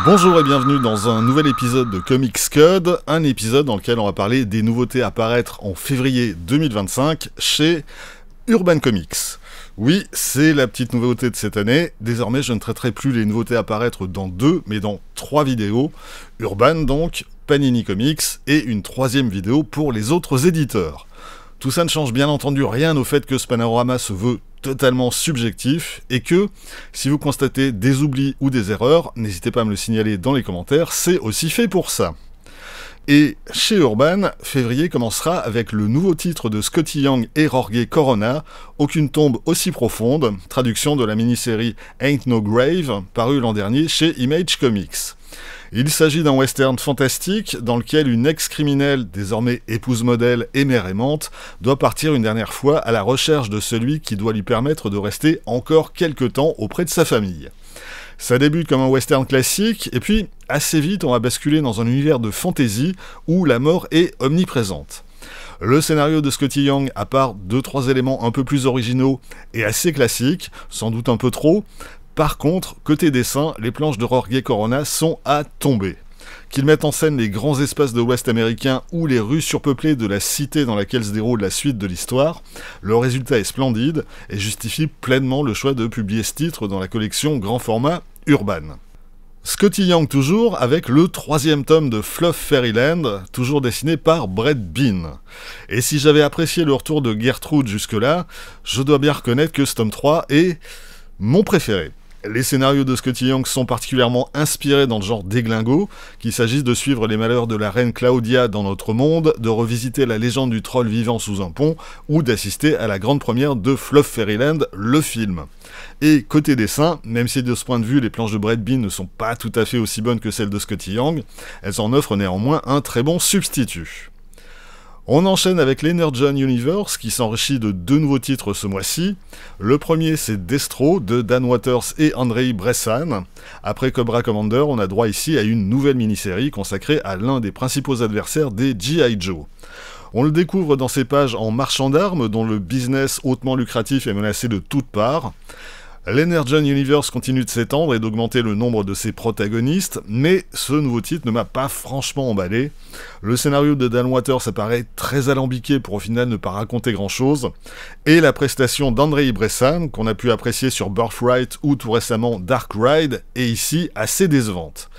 Bonjour et bienvenue dans un nouvel épisode de Comics Code, un épisode dans lequel on va parler des nouveautés à paraître en février 2025 chez Urban Comics. Oui, c'est la petite nouveauté de cette année. Désormais, je ne traiterai plus les nouveautés à paraître dans 2, mais dans 3 vidéos. Urban donc, Panini Comics et une 3e vidéo pour les autres éditeurs. Tout ça ne change bien entendu rien au fait que ce panorama se veut totalement subjectif et que, si vous constatez des oublis ou des erreurs, n'hésitez pas à me le signaler dans les commentaires, c'est aussi fait pour ça. Et chez Urban, février commencera avec le nouveau titre de Skottie Young et Jorge Corona, Aucune tombe aussi profonde, traduction de la mini-série Ain't No Grave, parue l'an dernier chez Image Comics. Il s'agit d'un western fantastique dans lequel une ex-criminelle, désormais épouse modèle et mère aimante, doit partir une dernière fois à la recherche de celui qui doit lui permettre de rester encore quelque temps auprès de sa famille. Ça débute comme un western classique, et puis, assez vite, on va basculer dans un univers de fantasy où la mort est omniprésente. Le scénario de Skottie Young, à part 2-3 éléments un peu plus originaux et assez classiques, sans doute un peu trop. Par contre, côté dessin, les planches de Jorge Corona sont à tomber. Qu'ils mettent en scène les grands espaces de l'Ouest américain ou les rues surpeuplées de la cité dans laquelle se déroule la suite de l'histoire, le résultat est splendide et justifie pleinement le choix de publier ce titre dans la collection grand format Urban. Skottie Young toujours, avec le 3e tome de Fluff Fairyland, toujours dessiné par Brett Bean. Et si j'avais apprécié le retour de Gertrude jusque-là, je dois bien reconnaître que ce tome 3 est mon préféré. Les scénarios de Skottie Young sont particulièrement inspirés dans le genre déglingo, qu'il s'agisse de suivre les malheurs de la reine Claudia dans notre monde, de revisiter la légende du troll vivant sous un pont, ou d'assister à la grande première de Fluff Fairyland, le film. Et côté dessin, même si de ce point de vue les planches de Brett Bean ne sont pas tout à fait aussi bonnes que celles de Skottie Young, elles en offrent néanmoins un très bon substitut. On enchaîne avec l'Energon Universe qui s'enrichit de 2 nouveaux titres ce mois-ci. Le premier c'est Destro de Dan Watters et Andrei Bressan. Après Cobra Commander, on a droit ici à une nouvelle mini-série consacrée à l'un des principaux adversaires des G.I. Joe. On le découvre dans ces pages en marchand d'armes dont le business hautement lucratif est menacé de toutes parts. L'Energon Universe continue de s'étendre et d'augmenter le nombre de ses protagonistes, mais ce nouveau titre ne m'a pas franchement emballé. Le scénario de Dan Watters apparaît très alambiqué pour au final ne pas raconter grand-chose, et la prestation d'Andrei Bressan, qu'on a pu apprécier sur Birthright ou tout récemment Dark Ride, est ici assez décevante.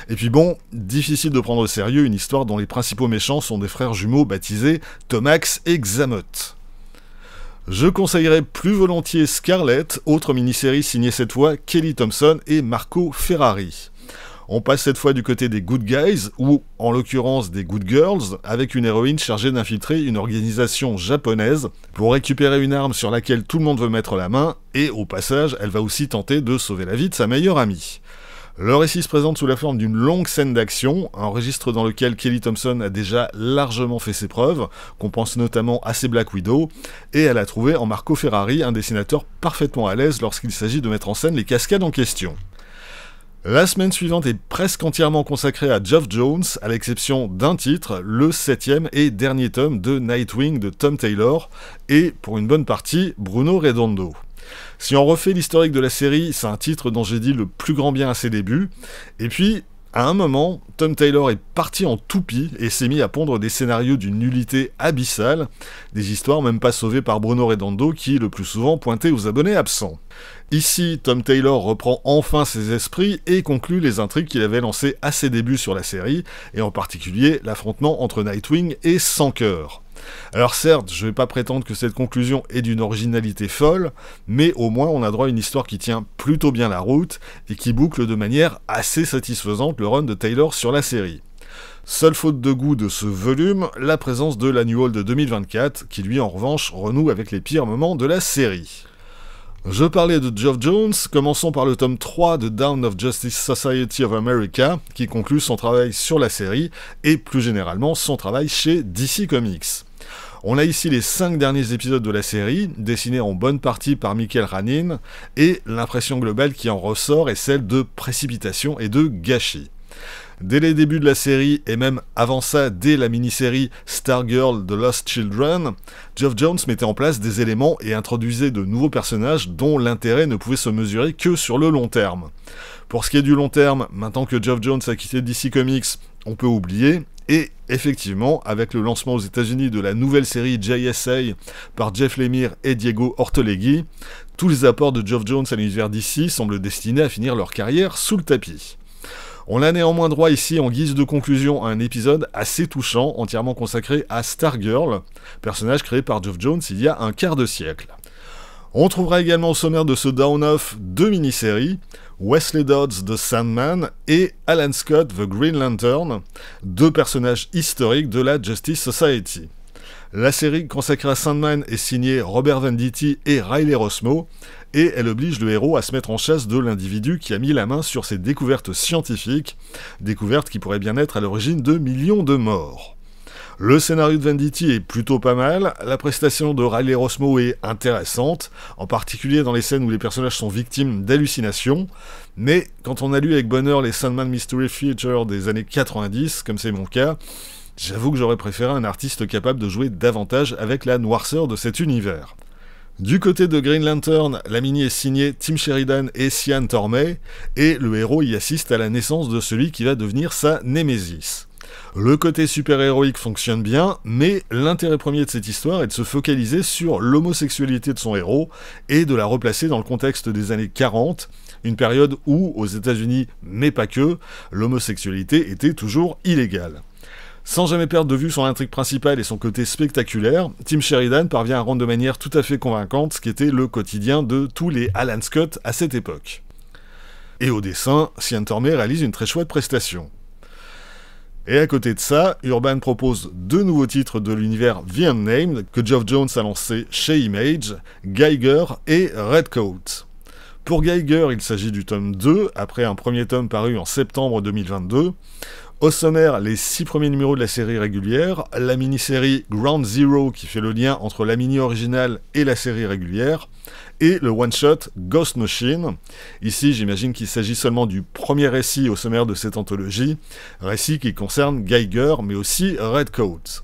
Et puis bon, difficile de prendre au sérieux une histoire dont les principaux méchants sont des frères jumeaux baptisés Tomax et Xamot. Je conseillerais plus volontiers Scarlet, autre mini-série signée cette fois Kelly Thompson et Marco Ferrari. On passe cette fois du côté des Good Guys, ou en l'occurrence des Good Girls, avec une héroïne chargée d'infiltrer une organisation japonaise pour récupérer une arme sur laquelle tout le monde veut mettre la main, et au passage, elle va aussi tenter de sauver la vie de sa meilleure amie. Le récit se présente sous la forme d'une longue scène d'action, un registre dans lequel Kelly Thompson a déjà largement fait ses preuves, qu'on pense notamment à ses Black Widow, et elle a trouvé en Marco Ferrari un dessinateur parfaitement à l'aise lorsqu'il s'agit de mettre en scène les cascades en question. La semaine suivante est presque entièrement consacrée à Geoff Jones, à l'exception d'un titre, le 7e et dernier tome de Nightwing de Tom Taylor, et, pour une bonne partie, Bruno Redondo. Si on refait l'historique de la série, c'est un titre dont j'ai dit le plus grand bien à ses débuts, et puis, à un moment, Tom Taylor est parti en toupie et s'est mis à pondre des scénarios d'une nullité abyssale, des histoires même pas sauvées par Bruno Redondo qui, le plus souvent, pointait aux abonnés absents. Ici, Tom Taylor reprend enfin ses esprits et conclut les intrigues qu'il avait lancées à ses débuts sur la série, et en particulier l'affrontement entre Nightwing et Sans Cœur. Alors certes, je vais pas prétendre que cette conclusion est d'une originalité folle, mais au moins on a droit à une histoire qui tient plutôt bien la route et qui boucle de manière assez satisfaisante le run de Taylor sur la série. Seule faute de goût de ce volume, la présence de l'annual de 2024, qui lui en revanche renoue avec les pires moments de la série. Je parlais de Geoff Jones, commençons par le tome 3 de Dawn of Justice Society of America, qui conclut son travail sur la série, et plus généralement son travail chez DC Comics. On a ici les 5 derniers épisodes de la série, dessinés en bonne partie par Michael Ranin, et l'impression globale qui en ressort est celle de précipitation et de gâchis. Dès les débuts de la série, et même avant ça, dès la mini-série Stargirl The Lost Children, Geoff Johns mettait en place des éléments et introduisait de nouveaux personnages dont l'intérêt ne pouvait se mesurer que sur le long terme. Pour ce qui est du long terme, maintenant que Geoff Johns a quitté DC Comics, on peut oublier, et effectivement, avec le lancement aux États-Unis de la nouvelle série JSA par Jeff Lemire et Diego Ortolegui, tous les apports de Geoff Johns à l'univers DC semblent destinés à finir leur carrière sous le tapis. On a néanmoins droit ici en guise de conclusion à un épisode assez touchant, entièrement consacré à Stargirl, personnage créé par Geoff Johns il y a un quart de siècle. On trouvera également au sommaire de ce Down-Off 2 mini-séries, Wesley Dodds The Sandman et Alan Scott The Green Lantern, 2 personnages historiques de la Justice Society. La série consacrée à Sandman est signée Robert Venditti et Riley Rossmo, et elle oblige le héros à se mettre en chasse de l'individu qui a mis la main sur ses découvertes scientifiques, découvertes qui pourraient bien être à l'origine de millions de morts. Le scénario de Venditti est plutôt pas mal, la prestation de Riley Rossmo est intéressante, en particulier dans les scènes où les personnages sont victimes d'hallucinations, mais quand on a lu avec bonheur les Sandman Mystery Feature des années 90, comme c'est mon cas, j'avoue que j'aurais préféré un artiste capable de jouer davantage avec la noirceur de cet univers. Du côté de Green Lantern, la mini est signée Tim Sheridan et Cian Tormey, et le héros y assiste à la naissance de celui qui va devenir sa némésis. Le côté super-héroïque fonctionne bien, mais l'intérêt premier de cette histoire est de se focaliser sur l'homosexualité de son héros et de la replacer dans le contexte des années 40, une période où, aux États-Unis, mais pas que, l'homosexualité était toujours illégale. Sans jamais perdre de vue son intrigue principale et son côté spectaculaire, Tim Sheridan parvient à rendre de manière tout à fait convaincante ce qui était le quotidien de tous les Alan Scott à cette époque. Et au dessin, Cian Tormey réalise une très chouette prestation. Et à côté de ça, Urban propose 2 nouveaux titres de l'univers The Unnamed que Geoff Johns a lancé chez Image, Geiger et Redcoat. Pour Geiger, il s'agit du tome 2, après un premier tome paru en septembre 2022. Au sommaire, les 6 premiers numéros de la série régulière, la mini-série Ground Zero qui fait le lien entre la mini originale et la série régulière, et le one-shot Ghost Machine. Ici, j'imagine qu'il s'agit seulement du premier récit au sommaire de cette anthologie, récit qui concerne Geiger, mais aussi Redcoat.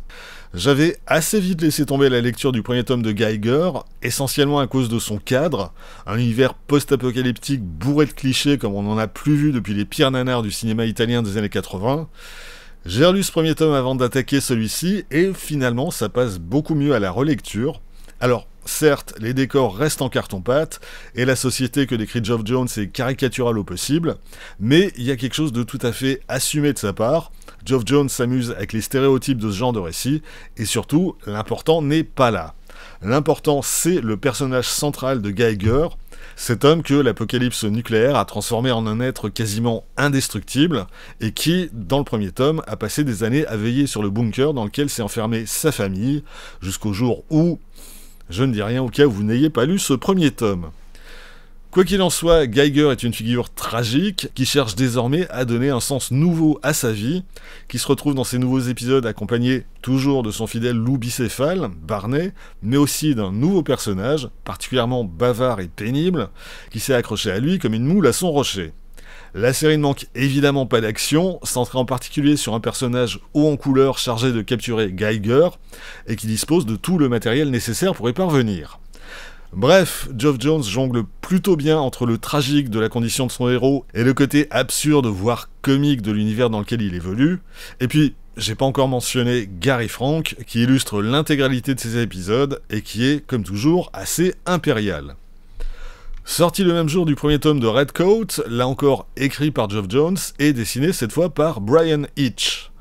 J'avais assez vite laissé tomber la lecture du premier tome de Geiger, essentiellement à cause de son cadre, un univers post-apocalyptique bourré de clichés comme on n'en a plus vu depuis les pires nanars du cinéma italien des années 80. J'ai relu ce premier tome avant d'attaquer celui-ci, et finalement ça passe beaucoup mieux à la relecture. Alors, certes, les décors restent en carton-pâte, et la société que décrit Geoff Johns est caricaturale au possible, mais il y a quelque chose de tout à fait assumé de sa part. Geoff Johns s'amuse avec les stéréotypes de ce genre de récit, et surtout, l'important n'est pas là. L'important, c'est le personnage central de Geiger, cet homme que l'apocalypse nucléaire a transformé en un être quasiment indestructible, et qui, dans le premier tome, a passé des années à veiller sur le bunker dans lequel s'est enfermée sa famille, jusqu'au jour où... Je ne dis rien au cas où vous n'ayez pas lu ce premier tome. Quoi qu'il en soit, Geiger est une figure tragique qui cherche désormais à donner un sens nouveau à sa vie, qui se retrouve dans ces nouveaux épisodes accompagné toujours de son fidèle loup bicéphale, Barney, mais aussi d'un nouveau personnage, particulièrement bavard et pénible, qui s'est accroché à lui comme une moule à son rocher. La série ne manque évidemment pas d'action, centrée en particulier sur un personnage haut en couleur chargé de capturer Geiger, et qui dispose de tout le matériel nécessaire pour y parvenir. Bref, Geoff Johns jongle plutôt bien entre le tragique de la condition de son héros et le côté absurde voire comique de l'univers dans lequel il évolue, et puis j'ai pas encore mentionné Gary Frank, qui illustre l'intégralité de ces épisodes, et qui est, comme toujours, assez impérial. Sorti le même jour du premier tome de Redcoat, là encore écrit par Geoff Johns et dessiné cette fois par Brian Hitch.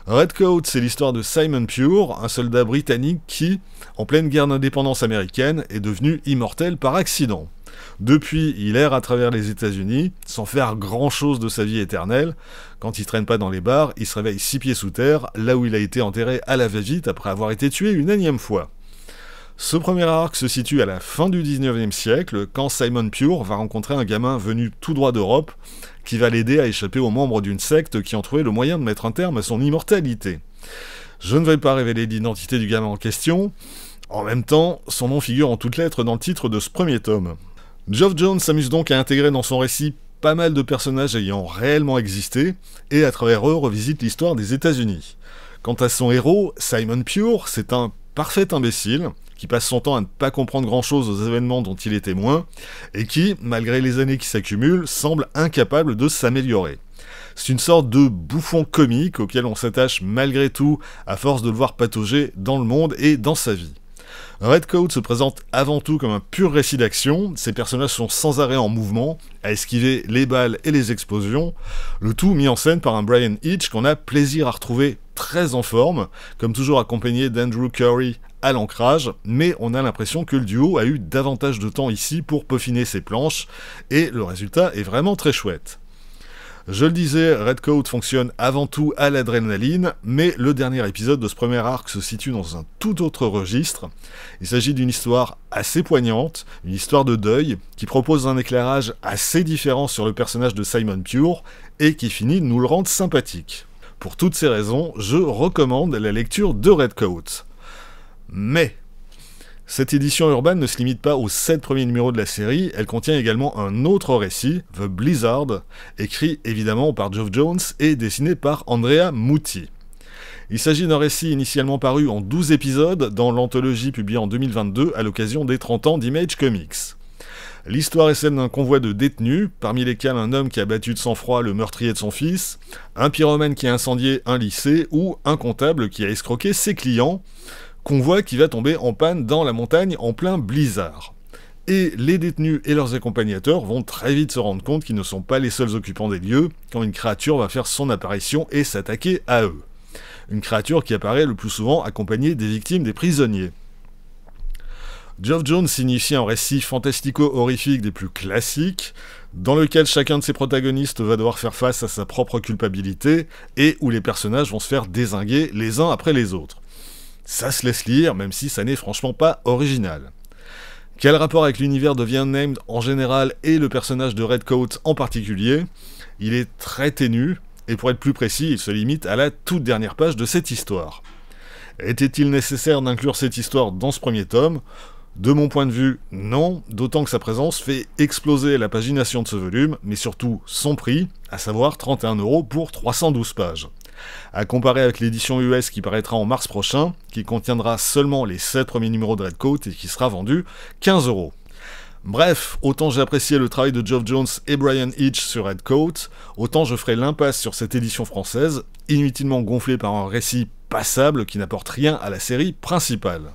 Redcoat, c'est l'histoire de Simon Pure, un soldat britannique qui, en pleine guerre d'indépendance américaine, est devenu immortel par accident. Depuis, il erre à travers les États-Unis, sans faire grand-chose de sa vie éternelle. Quand il traîne pas dans les bars, il se réveille 6 pieds sous terre, là où il a été enterré à la va-vite après avoir été tué une énième fois. Ce premier arc se situe à la fin du 19e siècle, quand Simon Pure va rencontrer un gamin venu tout droit d'Europe, qui va l'aider à échapper aux membres d'une secte qui ont trouvé le moyen de mettre un terme à son immortalité. Je ne vais pas révéler l'identité du gamin en question, en même temps, son nom figure en toutes lettres dans le titre de ce premier tome. Geoff Johns s'amuse donc à intégrer dans son récit pas mal de personnages ayant réellement existé, et à travers eux revisite l'histoire des États-Unis. Quant à son héros, Simon Pure, c'est un parfait imbécile, qui passe son temps à ne pas comprendre grand-chose aux événements dont il est témoin, et qui, malgré les années qui s'accumulent, semble incapable de s'améliorer. C'est une sorte de bouffon comique auquel on s'attache malgré tout à force de le voir patauger dans le monde et dans sa vie. Redcoat se présente avant tout comme un pur récit d'action, ses personnages sont sans arrêt en mouvement, à esquiver les balles et les explosions, le tout mis en scène par un Brian Hitch qu'on a plaisir à retrouver très en forme, comme toujours accompagné d'Andrew Curry à l'ancrage, mais on a l'impression que le duo a eu davantage de temps ici pour peaufiner ses planches, et le résultat est vraiment très chouette. Je le disais, Redcoat fonctionne avant tout à l'adrénaline, mais le dernier épisode de ce premier arc se situe dans un tout autre registre. Il s'agit d'une histoire assez poignante, une histoire de deuil, qui propose un éclairage assez différent sur le personnage de Simon Pure, et qui finit de nous le rendre sympathique. Pour toutes ces raisons, je recommande la lecture de Redcoat. Mais cette édition Urban ne se limite pas aux 7 premiers numéros de la série, elle contient également un autre récit, The Blizzard, écrit évidemment par Geoff Johns et dessiné par Andrea Mutti. Il s'agit d'un récit initialement paru en 12 épisodes dans l'anthologie publiée en 2022 à l'occasion des 30 ans d'Image Comics. L'histoire est celle d'un convoi de détenus, parmi lesquels un homme qui a battu de sang-froid le meurtrier de son fils, un pyromane qui a incendié un lycée ou un comptable qui a escroqué ses clients, convoi qui va tomber en panne dans la montagne en plein blizzard. Et les détenus et leurs accompagnateurs vont très vite se rendre compte qu'ils ne sont pas les seuls occupants des lieux quand une créature va faire son apparition et s'attaquer à eux. Une créature qui apparaît le plus souvent accompagnée des victimes des prisonniers. Geoff Johns signifie un récit fantastico-horrifique des plus classiques, dans lequel chacun de ses protagonistes va devoir faire face à sa propre culpabilité, et où les personnages vont se faire dézinguer les uns après les autres. Ça se laisse lire, même si ça n'est franchement pas original. Quel rapport avec l'univers de The Unnamed en général et le personnage de Redcoat en particulier? Il est très ténu, et pour être plus précis, il se limite à la toute dernière page de cette histoire. Était-il nécessaire d'inclure cette histoire dans ce premier tome? De mon point de vue, non, d'autant que sa présence fait exploser la pagination de ce volume, mais surtout son prix, à savoir 31 € pour 312 pages. À comparer avec l'édition US qui paraîtra en mars prochain, qui contiendra seulement les 7 premiers numéros de Redcoat et qui sera vendu 15 €. Bref, autant j'ai apprécié le travail de Geoff Johns et Brian Hitch sur Redcoat, autant je ferai l'impasse sur cette édition française, inutilement gonflée par un récit passable qui n'apporte rien à la série principale.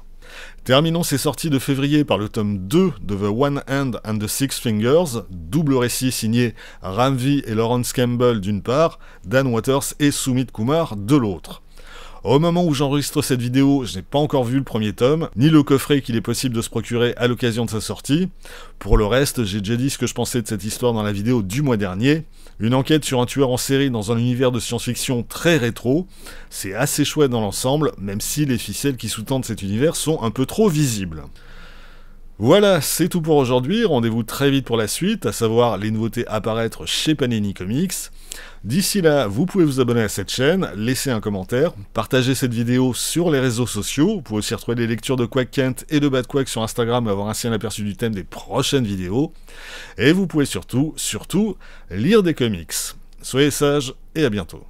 Terminons ces sorties de février par le tome 2 de The One Hand and the Six Fingers, double récit signé Ramvi et Lawrence Campbell d'une part, Dan Waters et Sumit Kumar de l'autre. Au moment où j'enregistre cette vidéo, je n'ai pas encore vu le premier tome, ni le coffret qu'il est possible de se procurer à l'occasion de sa sortie. Pour le reste, j'ai déjà dit ce que je pensais de cette histoire dans la vidéo du mois dernier. Une enquête sur un tueur en série dans un univers de science-fiction très rétro. C'est assez chouette dans l'ensemble, même si les ficelles qui sous-tendent cet univers sont un peu trop visibles. Voilà, c'est tout pour aujourd'hui, rendez-vous très vite pour la suite, à savoir les nouveautés à apparaître chez Panini Comics. D'ici là, vous pouvez vous abonner à cette chaîne, laisser un commentaire, partager cette vidéo sur les réseaux sociaux, vous pouvez aussi retrouver les lectures de Quack Kent et de Bad Quack sur Instagram et avoir ainsi un aperçu du thème des prochaines vidéos. Et vous pouvez surtout lire des comics. Soyez sages et à bientôt.